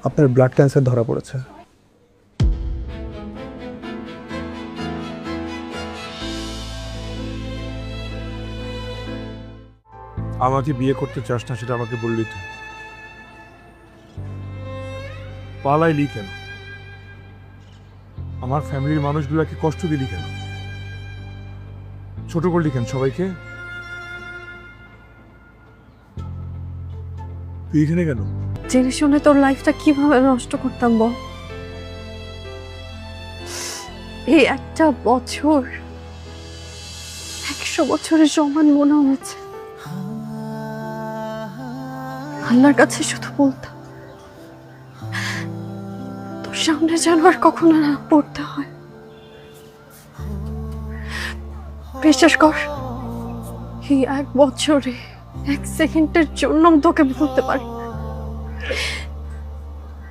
আপনার blood cancer ধরা পড়েছে। আমাকে বিয়ে করতে চাস না সেটা আমাকে বললি তো। পালাইলি কেন? আমার ফ্যামিলির মানুষগুলোকে কষ্ট দিলি কেন? ছোট করলি কেন সবাইকে? তুই এখানে কেন? জেনে শুনে তোর লাইফটা কিভাবে নষ্ট করতাম বল? এই একটা বছর 100 বছরের সমান মনে হয়েছে। আল্লাহর কাছে শুধু বলতাম তোর সামনে যেন আর কখনো না পড়তে হয়। বিশ্বাস কর, এই 1 বছরে 1 সেকেন্ডের জন্য তোকে বলতে পারি না।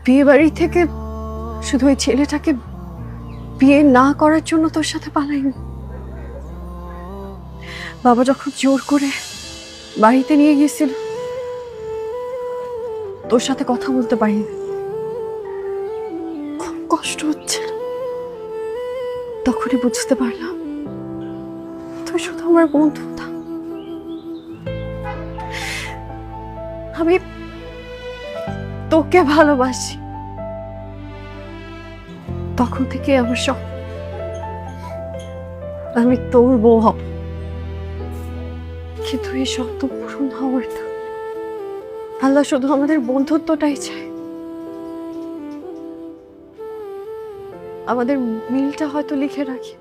বিয়ে বাড়ি থেকে শুধু ওই ছেলেটাকে বিয়ে না করার জন্য তোর সাথে পালাইনি। বাবা যখন জোর করে বাড়িতে নিয়ে গেছিল, তোর সাথে কথা বলতে পারিনি। খুব কষ্ট হচ্ছে, তখনই বুঝতে পারলাম তুই শুধু আমার বন্ধু না। আমি তোকে ভালোবাসি, তখন থেকে আমার সব, আমি তোর বউ হব। কিন্তু এই শব্দ পূরণ হওয়ার না, আল্লাহ শুধু আমাদের বন্ধুত্বটাই চায়। আমাদের মিলটা হয়তো লিখে রাখি,